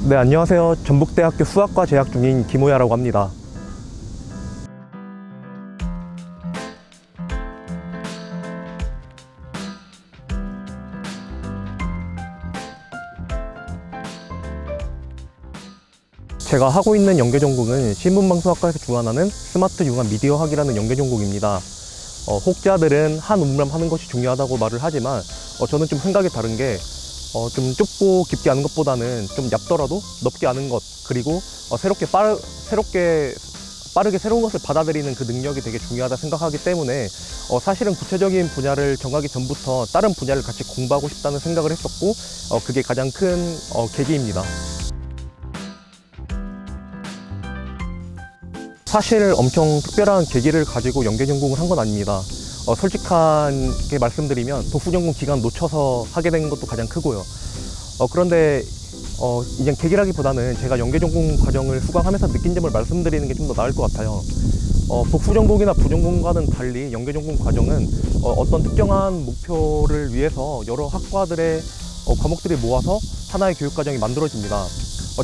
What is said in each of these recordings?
네, 안녕하세요. 전북대학교 수학과 재학 중인 김호야라고 합니다. 제가 하고 있는 연계전공은 신문방송학과에서 주관하는 스마트 융합 미디어학이라는 연계전공입니다. 혹자들은 한 우물함 하는 것이 중요하다고 말을 하지만 저는 좀 생각이 다른 게 좀 좁고 깊게 아는 것보다는 좀 얇더라도 넓게 아는 것, 그리고 빠르게 새로운 것을 받아들이는 그 능력이 되게 중요하다 생각하기 때문에 사실은 구체적인 분야를 정하기 전부터 다른 분야를 같이 공부하고 싶다는 생각을 했었고, 그게 가장 큰 계기입니다. 사실 엄청 특별한 계기를 가지고 연계전공을 한 건 아닙니다. 솔직하게 말씀드리면 독후전공 기간 놓쳐서 하게 된 것도 가장 크고요. 그런데 이제 계기라기보다는 제가 연계전공 과정을 수강하면서 느낀 점을 말씀드리는 게 좀 더 나을 것 같아요. 복수전공이나 부전공과는 달리 연계전공 과정은 어떤 특정한 목표를 위해서 여러 학과들의 과목들을 모아서 하나의 교육과정이 만들어집니다.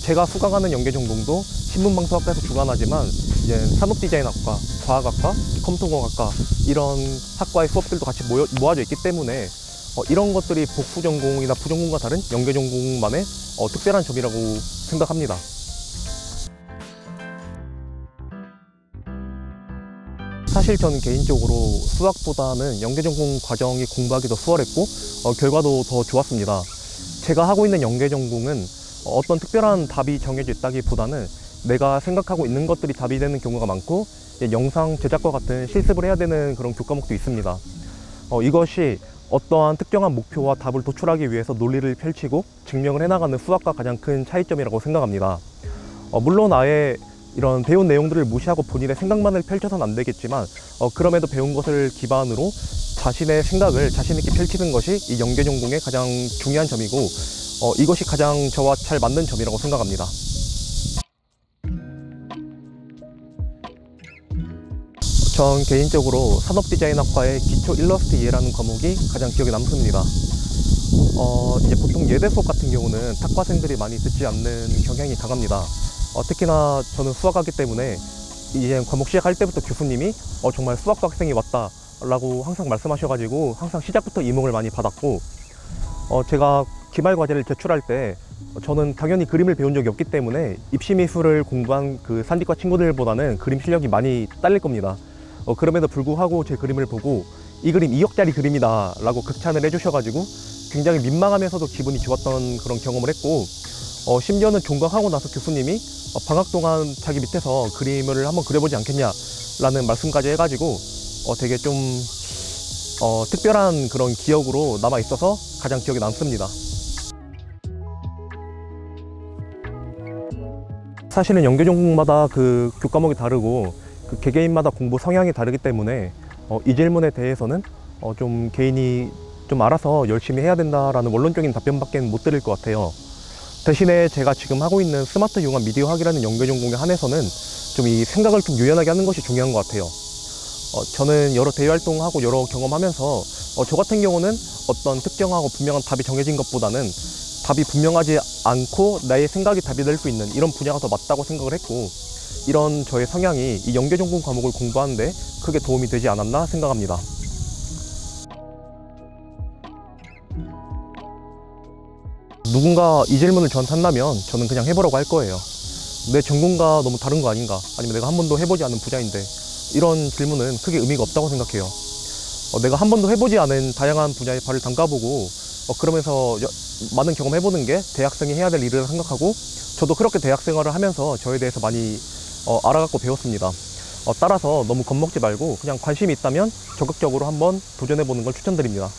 제가 수강하는 연계전공도 신문방송학과에서 주관하지만 이제 산업디자인학과, 과학학과, 컴퓨터공학과 이런 학과의 수업들도 같이 모아져 있기 때문에 이런 것들이 복수전공이나 부전공과 다른 연계전공만의 특별한 점이라고 생각합니다. 사실 저는 개인적으로 수학보다는 연계전공 과정이 공부하기 더 수월했고 결과도 더 좋았습니다. 제가 하고 있는 연계전공은 어떤 특별한 답이 정해져 있다기보다는 내가 생각하고 있는 것들이 답이 되는 경우가 많고, 영상 제작과 같은 실습을 해야 되는 그런 교과목도 있습니다. 이것이 어떠한 특정한 목표와 답을 도출하기 위해서 논리를 펼치고 증명을 해나가는 수학과 가장 큰 차이점이라고 생각합니다. 물론 아예 이런 배운 내용들을 무시하고 본인의 생각만을 펼쳐서는 안 되겠지만 그럼에도 배운 것을 기반으로 자신의 생각을 자신 있게 펼치는 것이 이 연계전공의 가장 중요한 점이고, 이것이 가장 저와 잘 맞는 점이라고 생각합니다. 전 개인적으로 산업디자인학과의 기초 일러스트 이해라는 과목이 가장 기억에 남습니다. 이제 보통 예대 수업 같은 경우는 탁과생들이 많이 듣지 않는 경향이 강합니다. 특히나 저는 수학하기 때문에 이제 과목 시작할 때부터 교수님이 정말 수학과 학생이 왔다 라고 항상 말씀하셔가지고 항상 시작부터 이목을 많이 받았고, 제가 기말 과제를 제출할 때 저는 당연히 그림을 배운 적이 없기 때문에 입시미술을 공부한 그 산디과 친구들보다는 그림 실력이 많이 딸릴 겁니다. 그럼에도 불구하고 제 그림을 보고 이 그림 2억짜리 그림이다 라고 극찬을 해주셔가지고 굉장히 민망하면서도 기분이 좋았던 그런 경험을 했고, 심지어는 종강하고 나서 교수님이 방학 동안 자기 밑에서 그림을 한번 그려보지 않겠냐 라는 말씀까지 해가지고 되게 좀 특별한 그런 기억으로 남아 있어서 가장 기억에 남습니다. 사실은 연계전공마다 그 교과목이 다르고 그 개개인마다 공부 성향이 다르기 때문에 이 질문에 대해서는 좀 개인이 좀 알아서 열심히 해야 된다라는 원론적인 답변밖에 못 드릴 것 같아요. 대신에 제가 지금 하고 있는 스마트 융합 미디어학이라는 연계전공에 한해서는 좀 이 생각을 좀 유연하게 하는 것이 중요한 것 같아요. 저는 여러 대외 활동하고 여러 경험하면서 저 같은 경우는 어떤 특정하고 분명한 답이 정해진 것보다는 답이 분명하지 않고 나의 생각이 답이 될 수 있는 이런 분야가 더 맞다고 생각을 했고, 이런 저의 성향이 이 연계전공 과목을 공부하는데 크게 도움이 되지 않았나 생각합니다. 누군가 이 질문을 저한테 한다면 저는 그냥 해보라고 할 거예요. 내 전공과 너무 다른 거 아닌가, 아니면 내가 한 번도 해보지 않은 분야인데, 이런 질문은 크게 의미가 없다고 생각해요. 내가 한 번도 해보지 않은 다양한 분야에 발을 담가보고 그러면서 많은 경험해보는 게 대학생이 해야 될 일이라고 생각하고, 저도 그렇게 대학 생활을 하면서 저에 대해서 많이 알아갖고 배웠습니다. 따라서 너무 겁먹지 말고 그냥 관심이 있다면 적극적으로 한번 도전해보는 걸 추천드립니다.